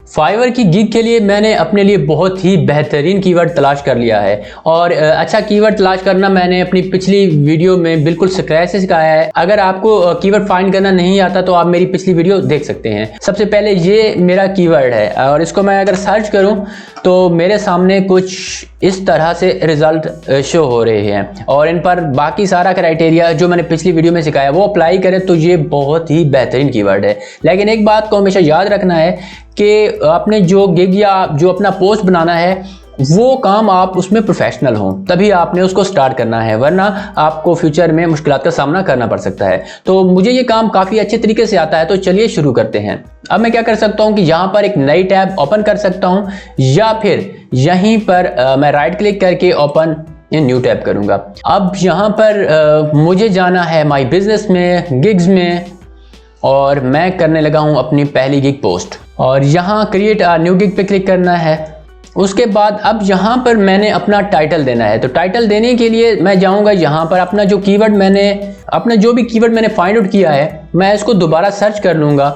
Fibre की gig के लिए मैंने अपने लिए बहुत ही बेहतरीन कीवर्ड तलाश कर लिया है और अच्छा कीवर्ड तलाश करना मैंने अपनी पिछली वीडियो में बिल्कुल स्क्रैच से सिखाया है। अगर आपको कीवर्ड फाइंड करना नहीं आता तो आप मेरी पिछली वीडियो देख सकते हैं। सबसे पहले ये मेरा कीवर्ड है और इसको मैं अगर सर्च करूं तो मेरे सामने कुछ इस तरह से रिजल्ट शो हो रहे हैं और इन पर बाकी सारा क्राइटेरिया जो मैंने पिछली वीडियो में सिखाया वो अप्लाई करें तो ये बहुत ही बेहतरीन कीवर्ड है। लेकिन एक बात को हमेशा याद रखना है कि आपने जो गिग या जो अपना पोस्ट बनाना है वो काम आप उसमें प्रोफेशनल हो तभी आपने उसको स्टार्ट करना है, वरना आपको फ्यूचर में मुश्किलात का सामना करना पड़ सकता है। तो मुझे ये काम काफ़ी अच्छे तरीके से आता है, तो चलिए शुरू करते हैं। अब मैं क्या कर सकता हूँ कि यहाँ पर एक नई टैब ओपन कर सकता हूँ या फिर यहीं पर मैं राइट क्लिक करके ओपन इन न्यू टैब करूँगा। अब यहाँ पर मुझे जाना है माई बिजनेस में, गिग्स में, और मैं करने लगा हूँ अपनी पहली गिग पोस्ट और यहाँ क्रिएट अ न्यू गिग पे क्लिक करना है। उसके बाद अब यहाँ पर मैंने अपना टाइटल देना है, तो टाइटल देने के लिए मैं जाऊँगा यहाँ पर अपना जो भी कीवर्ड मैंने फाइंड आउट किया है मैं इसको दोबारा सर्च कर लूँगा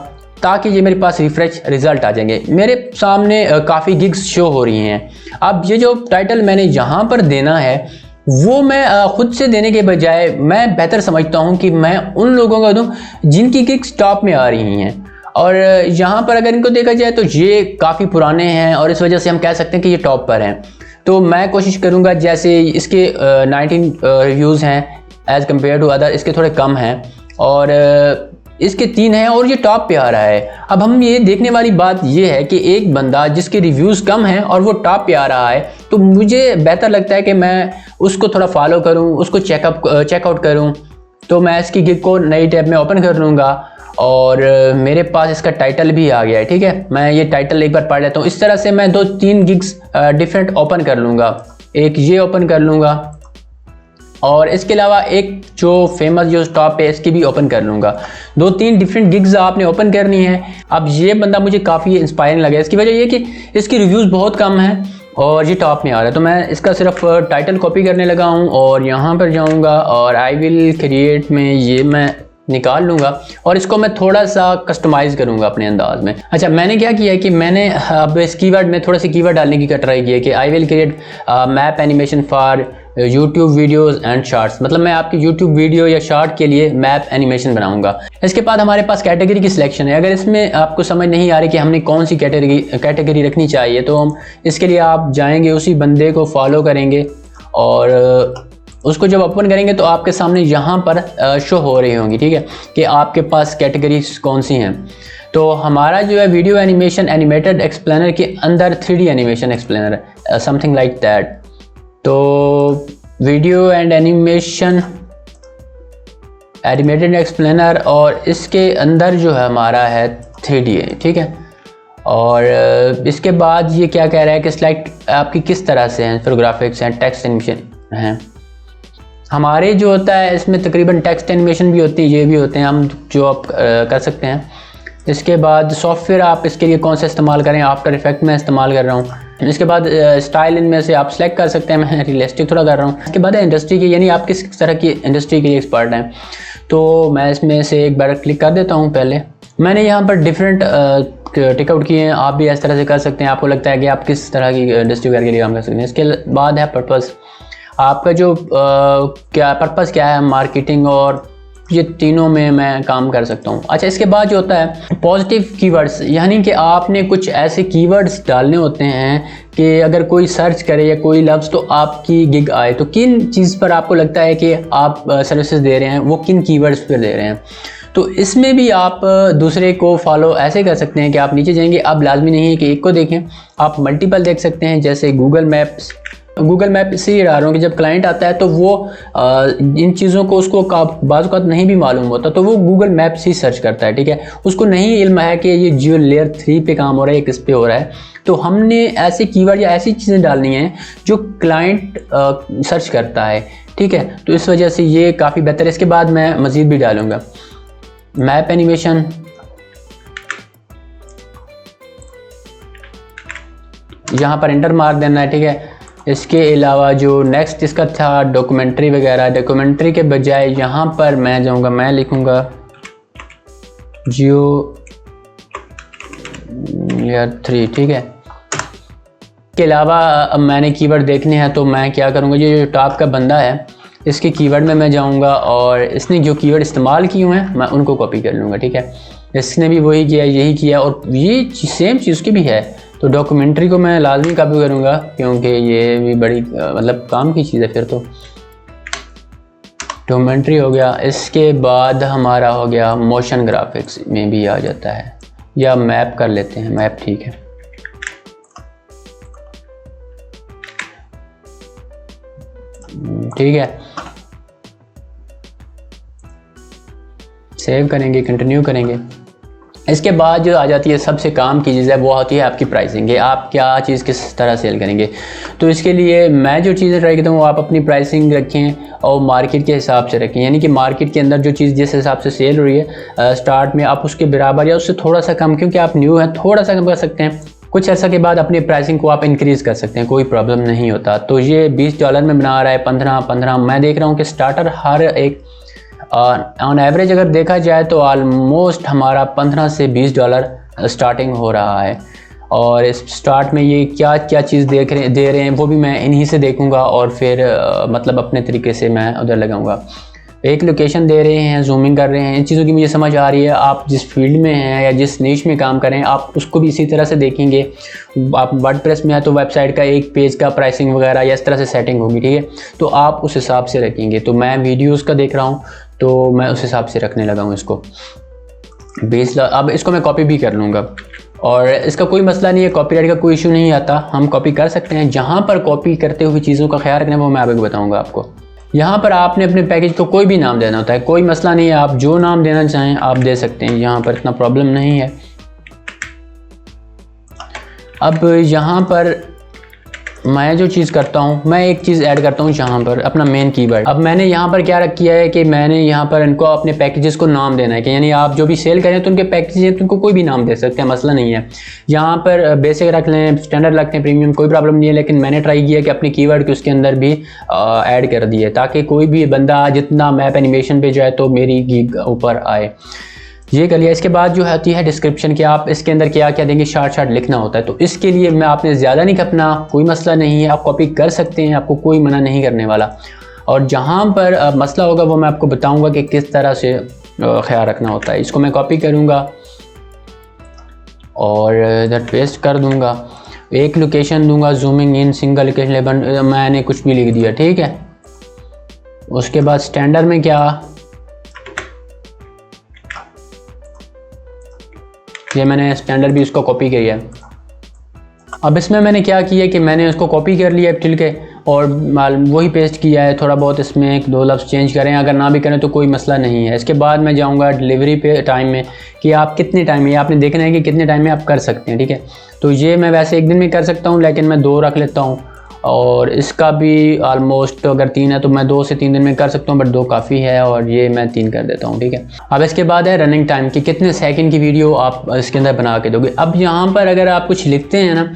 ताकि ये मेरे पास रिफ्रेश रिजल्ट आ जाएंगे। मेरे सामने काफ़ी गिग्स शो हो रही हैं। अब ये जो टाइटल मैंने यहाँ पर देना है वो मैं खुद से देने के बजाय मैं बेहतर समझता हूँ कि मैं उन लोगों को दूँ जिनकी गिग्स टॉप में आ रही हैं। और यहाँ पर अगर इनको देखा जाए तो ये काफ़ी पुराने हैं और इस वजह से हम कह सकते हैं कि ये टॉप पर हैं। तो मैं कोशिश करूँगा, जैसे इसके 19 रिव्यूज़ हैं एज़ कम्पेयर टू अदर, इसके थोड़े कम हैं और इसके 3 हैं और ये टॉप पे आ रहा है। अब हम ये देखने वाली बात ये है कि एक बंदा जिसके रिव्यूज़ कम हैं और वो टॉप पे आ रहा है, तो मुझे बेहतर लगता है कि मैं उसको थोड़ा फॉलो करूँ, उसको चेकआउट करूँ। तो मैं इसकी गिग को नई टैब में ओपन कर लूँगा और मेरे पास इसका टाइटल भी आ गया है। ठीक है, मैं ये टाइटल एक बार पढ़ लेता हूँ। इस तरह से मैं 2-3 गिग्स डिफरेंट ओपन कर लूँगा, एक ये ओपन कर लूँगा और इसके अलावा एक जो फेमस जो टॉप है इसकी भी ओपन कर लूँगा। 2-3 डिफरेंट गिग्स आपने ओपन करनी है। अब ये बंदा मुझे काफ़ी इंस्पायरिंग लगा, इसकी वजह ये कि इसकी रिव्यूज़ बहुत कम हैं और ये टॉप में आ रहा है। तो मैं इसका सिर्फ टाइटल कॉपी करने लगा हूँ और यहाँ पर जाऊँगा और आई विल क्रिएट में ये मैं निकाल लूँगा और इसको मैं थोड़ा सा कस्टमाइज़ करूँगा अपने अंदाज में। अच्छा, मैंने क्या किया है कि मैंने अब इस कीवर्ड में थोड़ा सा कीवर्ड डालने की ट्राई की है कि I will create map animation for YouTube videos and shorts, मतलब मैं आपकी यूट्यूब वीडियो या शॉर्ट के लिए मैप एनिमेशन बनाऊंगा। इसके बाद हमारे पास कैटेगरी की सिलेक्शन है। अगर इसमें आपको समझ नहीं आ रही कि हमने कौन सी कैटेगरी रखनी चाहिए तो हम इसके लिए आप जाएंगे, उसी बंदे को फॉलो करेंगे और उसको जब ओपन करेंगे तो आपके सामने यहाँ पर शो हो रही होंगी। ठीक है, कि आपके पास कैटेगरीज कौन सी हैं। तो हमारा जो है वीडियो एनिमेशन एनिमेटेड एक्सप्लेनर के अंदर 3D animation explainer, something like that. तो video and animation animated explainer और इसके अंदर जो है हमारा है 3D है। ठीक है, और इसके बाद ये क्या कह रहा है कि सिलेक्ट आपकी किस तरह से हैं, फोटोग्राफिक्स हैं, टेक्स्ट एनिमेशन हैं। हमारे जो होता है इसमें तकरीबन टेक्स्ट एनिमेशन भी होती है, ये भी होते हैं, हम जो आप कर सकते हैं। इसके बाद सॉफ्टवेयर आप इसके लिए कौन सा इस्तेमाल करें, आफ्टर इफेक्ट में इस्तेमाल कर रहा हूँ। इसके बाद स्टाइल इनमें से आप सेलेक्ट कर सकते हैं, मैं रियलिस्टिक थोड़ा कर रहा हूँ। इसके बाद है इंडस्ट्री की, यानी आप किस तरह की इंडस्ट्री के लिए एक्सपर्ट हैं। तो मैं इसमें से एक बार क्लिक कर देता हूँ। पहले मैंने यहाँ पर डिफरेंट टिकआउट किए हैं, आप भी इस तरह से कर सकते हैं। आपको लगता है कि आप किस तरह की इंडस्ट्री वगैरह के लिए काम कर सकते हैं। इसके बाद है पर्पज़, आपका जो क्या पर्पज़ क्या है, मार्केटिंग, और ये तीनों में मैं काम कर सकता हूँ। अच्छा, इसके बाद जो होता है पॉजिटिव कीवर्ड्स, यानी कि आपने कुछ ऐसे कीवर्ड्स डालने होते हैं कि अगर कोई सर्च करे या कोई लफ्ज़ तो आपकी गिग आए। तो किन चीज़ पर आपको लगता है कि आप सर्विसेज दे रहे हैं, वो किन कीवर्ड्स पर दे रहे हैं। तो इसमें भी आप दूसरे को फॉलो ऐसे कर सकते हैं कि आप नीचे जाएंगे, अब लाजमी नहीं है कि एक को देखें, आप मल्टीपल देख सकते हैं। जैसे गूगल मैप इसलिए डाल रहा हूँ कि जब क्लाइंट आता है तो वो इन चीज़ों को उसको बाज़ औक़ात नहीं भी मालूम होता, तो वो गूगल मैप से ही सर्च करता है। ठीक है, उसको नहीं इल्म है कि ये जियो लेयर 3 पे काम हो रहा है या किस पे हो रहा है। तो हमने ऐसे कीवर्ड या ऐसी चीज़ें डालनी हैं जो क्लाइंट सर्च करता है। ठीक है, तो इस वजह से ये काफ़ी बेहतर है। इसके बाद मैं मज़ीद भी डालूँगा मैप एनिमेशन, यहाँ पर एंटर मार देना है। ठीक है, इसके अलावा जो नेक्स्ट इसका था डॉक्यूमेंट्री वगैरह, डॉक्यूमेंट्री के बजाय यहाँ पर मैं जाऊँगा, मैं लिखूँगा जियो लेयर 3, ठीक है। इसके अलावा अब मैंने कीवर्ड देखने हैं तो मैं क्या करूँगा, ये जो टॉप का बंदा है इसके कीवर्ड में मैं जाऊँगा और इसने जो कीवर्ड इस्तेमाल किए हुए हैं मैं उनको कॉपी कर लूँगा, ठीक है। इसने भी वही किया, यही किया, और ये सेम चीज़ की भी है। तो डॉक्यूमेंट्री को मैं लाजमी कॉपी करूँगा क्योंकि ये भी बड़ी मतलब काम की चीज़ है। फिर तो डॉक्यूमेंट्री हो गया। इसके बाद हमारा हो गया मोशन ग्राफिक्स में भी आ जाता है, या मैप कर लेते हैं, मैप ठीक है। ठीक है, सेव करेंगे, कंटिन्यू करेंगे। इसके बाद जो आ जाती है सबसे काम की चीज़ है वो होती है आपकी प्राइसिंग, कि आप क्या चीज़ किस तरह सेल करेंगे। तो इसके लिए मैं जो चीज़ें ट्राई करता हूँ वो आप अपनी प्राइसिंग रखें और मार्केट के हिसाब से रखें, यानी कि मार्केट के अंदर जो चीज़ जिस हिसाब से सेल हो रही है स्टार्ट में आप उसके बराबर या उससे थोड़ा सा कम, क्योंकि आप न्यू हैं, थोड़ा सा कम कर सकते हैं। कुछ अर्सा के बाद अपनी प्राइसिंग को आप इंक्रीज़ कर सकते हैं, कोई प्रॉब्लम नहीं होता। तो ये $20 में बना रहा है, 15 मैं देख रहा हूँ कि स्टार्टर हर एक ऑन एवरेज अगर देखा जाए तो ऑलमोस्ट हमारा 15 से $20 स्टार्टिंग हो रहा है। और इस स्टार्ट में ये क्या क्या चीज़ दे रहे हैं वो भी मैं इन्हीं से देखूंगा और फिर मतलब अपने तरीके से मैं उधर लगाऊंगा। एक लोकेशन दे रहे हैं, जूमिंग कर रहे हैं, इन चीज़ों की मुझे समझ आ रही है। आप जिस फील्ड में हैं या जिस नीश में काम करें आप उसको भी इसी तरह से देखेंगे। आप वर्डप्रेस में है तो वेबसाइट का एक पेज का प्राइसिंग वगैरह या इस तरह से सेटिंग होगी, ठीक है। तो आप उस हिसाब से रखेंगे। तो मैं वीडियोज़ का देख रहा हूँ तो मैं उस हिसाब से रखने लगा हूँ इसको 20 लाख। अब इसको मैं कॉपी भी कर लूँगा और इसका कोई मसला नहीं है, कॉपीराइट का कोई इशू नहीं आता, हम कॉपी कर सकते हैं। जहाँ पर कॉपी करते हुए चीज़ों का ख्याल रखना है वो मैं आपको बताऊँगा आपको। यहाँ पर आपने अपने पैकेज को कोई भी नाम देना होता है, कोई मसला नहीं है, आप जो नाम देना चाहें आप दे सकते हैं, यहाँ पर इतना प्रॉब्लम नहीं है। अब यहाँ पर मैं जो चीज़ करता हूँ, मैं एक चीज़ ऐड करता हूँ यहाँ पर, अपना मेन कीवर्ड। अब मैंने यहाँ पर क्या रख किया है कि मैंने यहाँ पर इनको अपने पैकेजेस को नाम देना है, कि यानी आप जो भी सेल करें तो उनके पैकेजेस हैं तो उनको कोई भी नाम दे सकते हैं, मसला नहीं है। यहाँ पर बेसिक रख लें, स्टैंडर्ड रख लें, प्रीमियम, कोई प्रॉब्लम नहीं है। लेकिन मैंने ट्राई किया कि अपने कीवर्ड को उसके अंदर भी ऐड कर दिए ताकि कोई भी बंदा जितना मैप एनिमेशन पे जाए तो मेरी गिग ऊपर आए। ये कर लिया। इसके बाद जो होती है डिस्क्रिप्शन, कि आप इसके अंदर क्या क्या देंगे, शार्ट लिखना होता है। तो इसके लिए मैं आपने ज़्यादा नहीं खपना, कोई मसला नहीं है, आप कॉपी कर सकते हैं, आपको कोई मना नहीं करने वाला। और जहाँ पर मसला होगा वो मैं आपको बताऊंगा कि किस तरह से ख्याल रखना होता है। इसको मैं कॉपी करूँगा और इधर पेस्ट कर दूँगा, एक लोकेशन दूँगा, जूमिंग इन सिंगल लोकेशन, मैंने कुछ भी लिख दिया, ठीक है। उसके बाद स्टैंडर्ड में क्या, ये मैंने स्टैंडर्ड भी उसको कॉपी किया है। अब इसमें मैंने क्या किया कि मैंने उसको कॉपी कर लिया ठीक है और वही पेस्ट किया है। थोड़ा बहुत इसमें एक दो लफ्ज़ चेंज करें, अगर ना भी करें तो कोई मसला नहीं है। इसके बाद मैं जाऊंगा डिलीवरी पे टाइम में, कि आप कितने टाइम में, आपने देखना है कि कितने टाइम में आप कर सकते हैं, ठीक है। तो ये मैं वैसे एक दिन में कर सकता हूँ लेकिन मैं 2 रख लेता हूँ, और इसका भी आलमोस्ट अगर 3 है तो मैं 2 से 3 दिन में कर सकता हूँ, बट 2 काफ़ी है और ये मैं 3 कर देता हूँ, ठीक है। अब इसके बाद है रनिंग टाइम, कि कितने सेकंड की वीडियो आप इसके अंदर बना के दोगे। अब यहाँ पर अगर आप कुछ लिखते हैं ना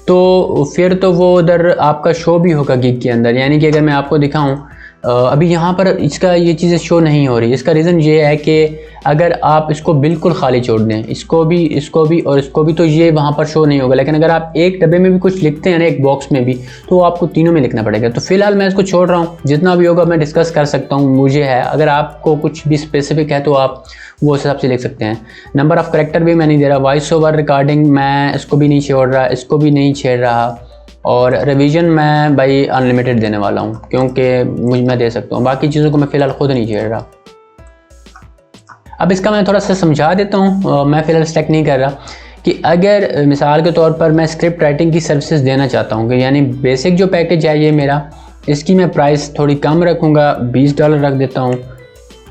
तो फिर तो वो उधर आपका शो भी होगा गिग के अंदर। यानी कि अगर मैं आपको दिखाऊं, अभी यहाँ पर इसका ये चीज़ें शो नहीं हो रही। इसका रीज़न ये है कि अगर आप इसको बिल्कुल खाली छोड़ दें, इसको भी और इसको भी, तो ये वहाँ पर शो नहीं होगा। लेकिन अगर आप एक डब्बे में भी कुछ लिखते हैं ना, एक बॉक्स में भी, तो आपको तीनों में लिखना पड़ेगा। तो फिलहाल मैं इसको छोड़ रहा हूँ, जितना भी होगा मैं डिस्कस कर सकता हूँ, मुझे है। अगर आपको कुछ भी स्पेसिफिक है तो आप वो उस हिसाब से लिख सकते हैं। नंबर ऑफ़ करेक्टर भी मैं नहीं दे रहा, वॉइस ओवर रिकॉर्डिंग मैं इसको भी नहीं छोड़ रहा, इसको भी नहीं छेड़ रहा, और रिवीजन मैं भाई अनलिमिटेड देने वाला हूँ क्योंकि मैं दे सकता हूँ। बाकी चीज़ों को मैं फ़िलहाल खुद नहीं छेड़ रहा। अब इसका मैं थोड़ा सा समझा देता हूँ, मैं फ़िलहाल स्टैक नहीं कर रहा, कि अगर मिसाल के तौर पर मैं स्क्रिप्ट राइटिंग की सर्विसेज देना चाहता हूँ, कि यानी बेसिक जो पैकेज है ये मेरा, इसकी मैं प्राइस थोड़ी कम रखूँगा, $20 रख देता हूँ,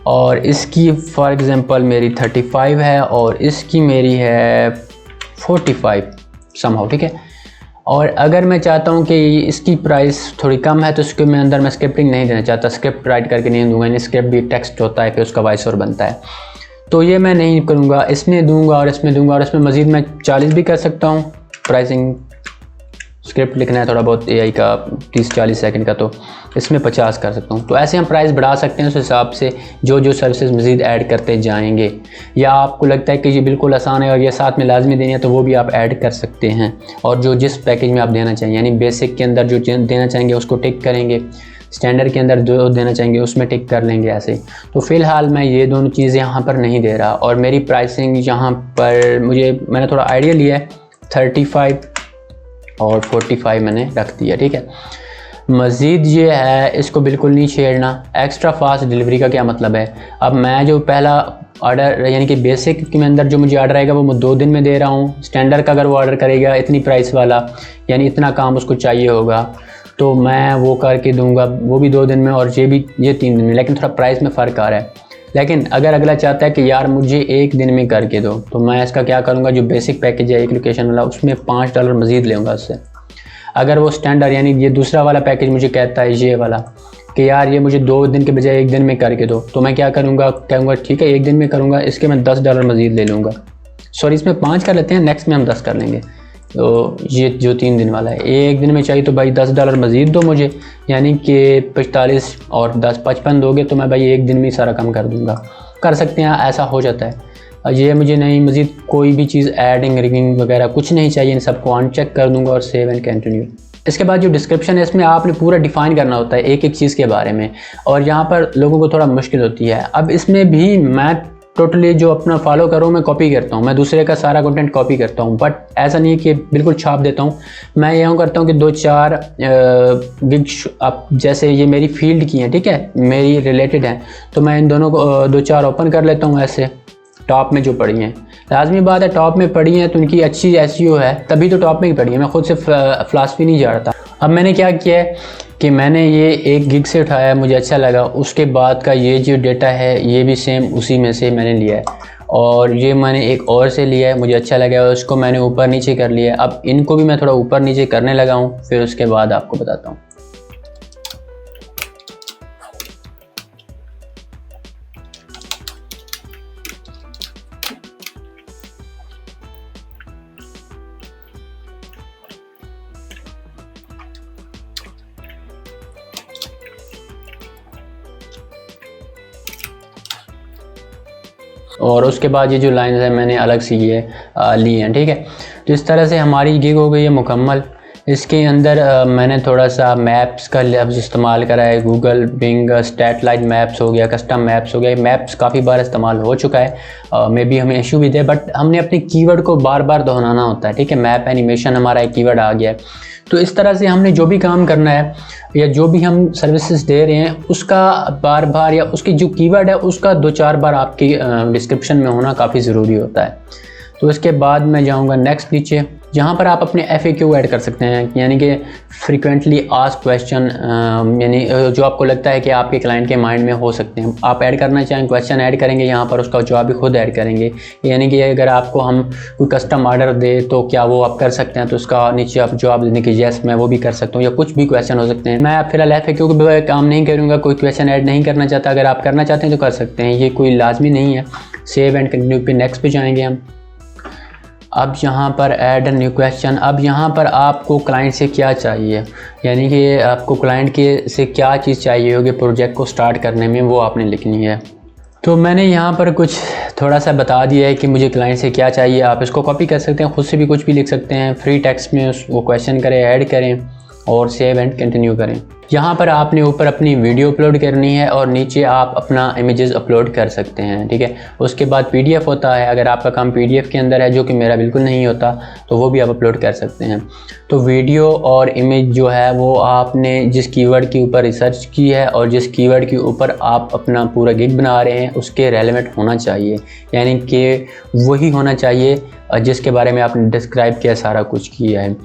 और इसकी फॉर एग्ज़ाम्पल मेरी 35 है और इसकी मेरी है 45 समहाउ, ठीक है। और अगर मैं चाहता हूँ कि इसकी प्राइस थोड़ी कम है तो इसके मैं अंदर मैं स्क्रिप्टिंग नहीं देना चाहता, स्क्रिप्ट राइट करके नहीं दूंगा, यानी स्क्रिप्ट भी टेक्स्ट होता है फिर उसका वॉइस ओवर बनता है, तो ये मैं नहीं करूँगा। इसमें दूंगा और इसमें दूंगा, और इसमें मज़ीद मैं 40 भी कर सकता हूँ प्राइसिंग स्क्रिप्ट लिखना है थोड़ा बहुत AI का 30-40 सेकंड का, तो इसमें 50 कर सकता हूँ। तो ऐसे हम प्राइस बढ़ा सकते हैं उस हिसाब से जो जो सर्विसेज मज़ीद ऐड करते जाएंगे। या आपको लगता है कि ये बिल्कुल आसान है और ये साथ में लाजमी देनी है, तो वो भी आप ऐड कर सकते हैं। और जो जिस पैकेज में आप देना चाहिए, यानी बेसिक के अंदर जो देना चाहेंगे उसको टिक करेंगे, स्टैंडर्ड के अंदर जो देना चाहेंगे उसमें टिक कर लेंगे ऐसे। तो फ़िलहाल मैं ये दोनों चीज़ें यहाँ पर नहीं दे रहा, और मेरी प्राइसिंग यहाँ पर मैंने थोड़ा आइडिया लिया है, 35 और 45 मैंने रख दिया, ठीक है। मज़ीद ये है, इसको बिल्कुल नहीं छेड़ना। एक्स्ट्रा फास्ट डिलीवरी का क्या मतलब है? अब मैं जो पहला ऑर्डर यानी कि बेसिक के अंदर जो मुझे ऑर्डर आएगा वो मैं 2 दिन में दे रहा हूँ। स्टैंडर्ड का अगर वो ऑर्डर करेगा इतनी प्राइस वाला, यानी इतना काम उसको चाहिए होगा, तो मैं वो करके दूंगा, वो भी 2 दिन में और ये 3 दिन में। लेकिन थोड़ा प्राइस में फ़र्क आ रहा है। लेकिन अगर अगला चाहता है कि यार मुझे 1 दिन में करके दो, तो मैं इसका क्या करूँगा, जो बेसिक पैकेज है 1 लोकेशन वाला, उसमें $5 मज़ीद लेऊँगा उससे। अगर वो स्टैंडर्ड यानी ये दूसरा वाला पैकेज मुझे कहता है ये वाला कि यार ये मुझे 2 दिन के बजाय 1 दिन में करके दो, तो मैं क्या करूँगा, कहूँगा ठीक है 1 दिन में करूँगा, इसके मैं $10 मज़ीद ले लूँगा। सॉरी, इसमें 5 कर लेते हैं, नेक्स्ट में हम 10 कर लेंगे। तो ये जो 3 दिन वाला है, 1 दिन में चाहिए तो भाई $10 मज़ीद दो मुझे, यानी कि 45 और 10 55 दोगे तो मैं भाई 1 दिन में सारा काम कर दूँगा। कर सकते हैं, ऐसा हो जाता है। ये मुझे नहीं मज़ीद कोई भी चीज़ एडिंग रिगिंग वगैरह कुछ नहीं चाहिए, इन सबको अनचेक कर दूंगा और सेव एंड कंटिन्यू। इसके बाद जो डिस्क्रिप्शन है इसमें आपने पूरा डिफ़ाइन करना होता है एक एक चीज़ के बारे में, और यहाँ पर लोगों को थोड़ा मुश्किल होती है। अब इसमें भी मैं टोटली जो अपना फॉलो करूँ मैं कॉपी करता हूँ, मैं दूसरे का सारा कंटेंट कॉपी करता हूँ, बट ऐसा नहीं है कि बिल्कुल छाप देता हूँ। मैं यूँ करता हूँ कि 2-4 गिग्स अब जैसे ये मेरी फील्ड की हैं, ठीक है, मेरी रिलेटेड हैं, तो मैं इन दोनों को 2-4 ओपन कर लेता हूँ ऐसे टॉप में जो पड़ी हैं। लाजमी बात है टॉप में पड़ी हैं तो उनकी अच्छी SEO है, तभी तो टॉप में ही पड़ी है। मैं खुद से फ़िलासफ़ी नहीं झाड़ता। अब मैंने क्या किया है कि मैंने ये 1 गिग से उठाया, मुझे अच्छा लगा, उसके बाद का ये जो डेटा है ये भी सेम उसी में से मैंने लिया है, और ये मैंने एक और से लिया है, मुझे अच्छा लगा, उसको मैंने ऊपर नीचे कर लिया है। अब इनको भी मैं थोड़ा ऊपर नीचे करने लगा हूँ, फिर उसके बाद आपको बताता हूँ। और उसके बाद ये जो लाइंस है मैंने अलग से ये ली हैं, ठीक है। तो इस तरह से हमारी गिग हो गई है मुकम्मल। इसके अंदर मैंने थोड़ा सा मैप्स का लफ्ज़ इस्तेमाल करा है, गूगल बिंग स्टैटलाइट मैप्स हो गया, कस्टम मैप्स हो गया। मैप्स काफ़ी बार इस्तेमाल हो चुका है, मे बी हमें इशू भी दे, बट हमने अपने कीवर्ड को बार बार दोहराना होता है, ठीक है। मैप एनिमेशन हमारा एक कीवर्ड आ गया है, तो इस तरह से हमने जो भी काम करना है या जो भी हम सर्विसेज दे रहे हैं उसका बार बार या उसकी जो कीवर्ड है उसका 2-4 बार आपकी डिस्क्रिप्शन में होना काफ़ी ज़रूरी होता है। तो इसके बाद मैं जाऊंगा नेक्स्ट नीचे, जहाँ पर आप अपने FAQ ऐड कर सकते हैं, यानी कि फ्रीक्वेंटली आस्क्ड क्वेश्चन, यानी जो आपको लगता है कि आपके क्लाइंट के माइंड में हो सकते हैं, आप ऐड करना चाहें क्वेश्चन ऐड करेंगे, यहाँ पर उसका जवाब भी खुद ऐड करेंगे। यानी कि अगर आपको हम कोई कस्टम ऑर्डर दे तो क्या वो आप कर सकते हैं, तो उसका नीचे आप जवाब देने की येस मैं वो भी कर सकता हूँ, या कुछ भी क्वेश्चन हो सकते हैं। मैं फिलहाल FAQ के काम नहीं करूँगा, कोई क्वेश्चन ऐड नहीं करना चाहता। अगर आप करना चाहते हैं तो कर सकते हैं, ये कोई लाजमी नहीं है। सेव एंड कंटिन्यू पे नेक्स्ट पे जाएंगे हम। अब यहाँ पर ऐड न्यू क्वेश्चन, अब यहाँ पर आपको क्लाइंट से क्या चाहिए, यानी कि आपको क्लाइंट के से क्या चीज़ चाहिए होगी प्रोजेक्ट को स्टार्ट करने में, वो आपने लिखनी है। तो मैंने यहाँ पर कुछ थोड़ा सा बता दिया है कि मुझे क्लाइंट से क्या चाहिए। आप इसको कॉपी कर सकते हैं, ख़ुद से भी कुछ भी लिख सकते हैं, फ्री टेक्स्ट में वो क्वेश्चन करें, ऐड करें और सेव एंड कंटिन्यू करें। यहाँ पर आपने ऊपर अपनी वीडियो अपलोड करनी है और नीचे आप अपना इमेजेस अपलोड कर सकते हैं, ठीक है। उसके बाद PDF होता है, अगर आपका काम PDF के अंदर है, जो कि मेरा बिल्कुल नहीं होता, तो वो भी आप अपलोड कर सकते हैं। तो वीडियो और इमेज जो है वो आपने जिस कीवर्ड के ऊपर रिसर्च की है और जिस कीवर्ड के ऊपर आप अपना पूरा गिग बना रहे हैं उसके रेलेवेंट होना चाहिए, यानी कि वही होना चाहिए जिसके बारे में आपने डिस्क्राइब किया, सारा कुछ किया है।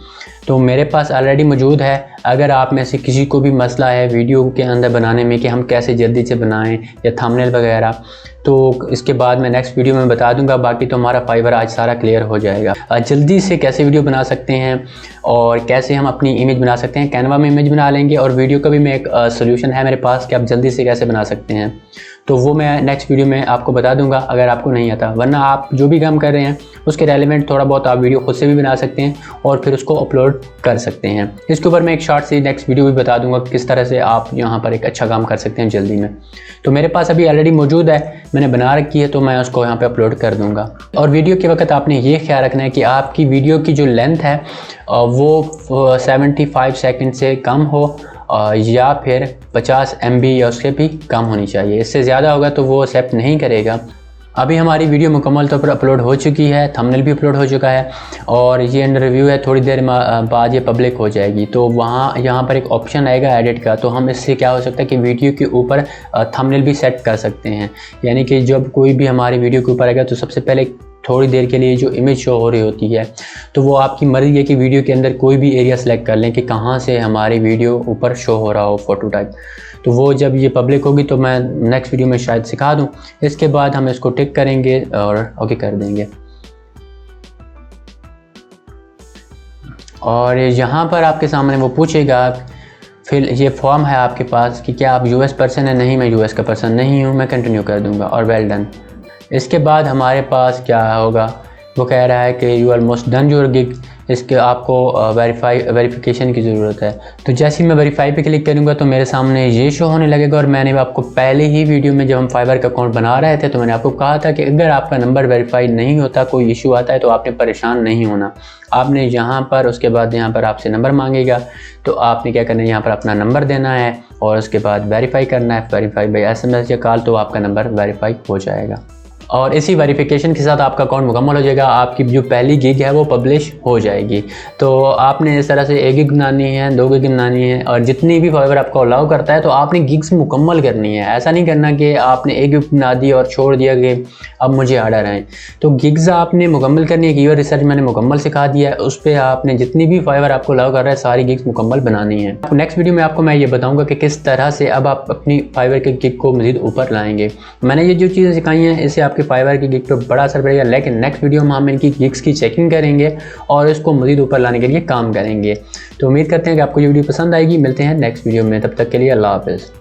तो मेरे पास ऑलरेडी मौजूद है। अगर आप में से किसी को भी मसला है वीडियो के अंदर बनाने में कि हम कैसे जल्दी से बनाएं या थंबनेल वगैरह, तो इसके बाद मैं नेक्स्ट वीडियो में बता दूंगा। बाकी तो हमारा फाइवर आज सारा क्लियर हो जाएगा। जल्दी से कैसे वीडियो बना सकते हैं और कैसे हम अपनी इमेज बना सकते हैं। कैनवा में इमेज बना लेंगे और वीडियो का भी मैं एक सोल्यूशन है मेरे पास कि आप जल्दी से कैसे बना सकते हैं। तो वो मैं नेक्स्ट वीडियो में आपको बता दूंगा अगर आपको नहीं आता। वरना आप जो भी काम कर रहे हैं उसके रेलेवेंट थोड़ा बहुत आप वीडियो खुद से भी बना सकते हैं और फिर उसको अपलोड कर सकते हैं। इसके ऊपर मैं एक शॉर्ट सी नेक्स्ट वीडियो भी बता दूंगा किस तरह से आप यहाँ पर एक अच्छा काम कर सकते हैं जल्दी में। तो मेरे पास अभी ऑलरेडी मौजूद है, मैंने बना रखी है, तो मैं उसको यहाँ पे अपलोड कर दूंगा। और वीडियो के वक्त आपने ये ख्याल रखना है कि आपकी वीडियो की जो लेंथ है वो 75 सेकंड से कम हो या फिर 50 MB या उससे भी कम होनी चाहिए। इससे ज़्यादा होगा तो वो एक्सेप्ट नहीं करेगा। अभी हमारी वीडियो मुकम्मल तौर पर अपलोड हो चुकी है, थंबनेल भी अपलोड हो चुका है और ये अंडर रिव्यू है। थोड़ी देर बाद ये पब्लिक हो जाएगी। तो यहाँ पर एक ऑप्शन आएगा एडिट का, तो हम इससे क्या हो सकता है कि वीडियो के ऊपर थंबनेल भी सेट कर सकते हैं। यानी कि जब कोई भी हमारी वीडियो के ऊपर आएगा तो सबसे पहले थोड़ी देर के लिए जो इमेज शो हो रही होती है, तो वो आपकी मर्ज़ी है कि वीडियो के अंदर कोई भी एरिया सेलेक्ट कर लें कि कहाँ से हमारी वीडियो ऊपर शो हो रहा हो फोटो टाइप। तो वो जब ये पब्लिक होगी तो मैं नेक्स्ट वीडियो में शायद सिखा दूं। इसके बाद हम इसको टिक करेंगे और ओके कर देंगे। और यहाँ पर आपके सामने वो पूछेगा, फिर ये फॉर्म है आपके पास कि क्या आप US पर्सन है। नहीं, मैं US का पर्सन नहीं हूँ, मैं कंटिन्यू कर दूँगा और वेल डन। इसके बाद हमारे पास क्या होगा, वो कह रहा है कि you almost done your gig. इसके आपको वेरिफिकेशन की ज़रूरत है। तो जैसे ही मैं वेरीफाई पे क्लिक करूँगा तो मेरे सामने ये शो होने लगेगा। और मैंने आपको पहले ही वीडियो में जब हम फाइवर का अकाउंट बना रहे थे तो मैंने आपको कहा था कि अगर आपका नंबर वेरीफाई नहीं होता, कोई इशू आता है, तो आपने परेशान नहीं होना। आपने यहाँ पर उसके बाद यहाँ पर आपसे नंबर मांगेगा, तो आपने क्या करना है, यहाँ पर अपना नंबर देना है और उसके बाद वेरीफाई करना है। वेरीफाई बाय SMS या कॉल, तो आपका नंबर वेरीफाई हो जाएगा। और इसी वेरिफिकेशन के साथ आपका अकाउंट मुकम्मल हो जाएगा। आपकी जो पहली गिग है वो पब्लिश हो जाएगी। तो आपने इस तरह से 1 गिग बनानी है, 2 गिग बनानी है, और जितनी भी फाइवर आपको अलाउ करता है तो आपने गिग्स मुकम्मल करनी है। ऐसा नहीं करना कि आपने 1 गिग बना दी और छोड़ दिया कि अब मुझे ऑर्डर आए। तो गिग्स आपने मुकम्मल करनी है। कीवर्ड रिसर्च मैंने मुकम्मल सिखा दिया है, उस पर आपने जितनी भी फाइवर आपको अलाउ कर रहा है सारी गिग्स मुकम्मल बनानी है। नेक्स्ट वीडियो में आपको मैं ये बताऊँगा कि किस तरह से अब आप अपनी फाइवर के गिग को मज़ीद ऊपर लाएंगे। मैंने ये जो चीज़ें सिखाई हैं इससे आपके फाइवर की गिग पर बड़ा असर पड़ेगा। लेकिन नेक्स्ट वीडियो में हम इनकी गिग्स की चेकिंग करेंगे और इसको मज़ीद ऊपर लाने के लिए काम करेंगे। तो उम्मीद करते हैं कि आपको ये वीडियो पसंद आएगी। मिलते हैं नेक्स्ट वीडियो में, तब तक के लिए अल्लाह हाफ़िज़।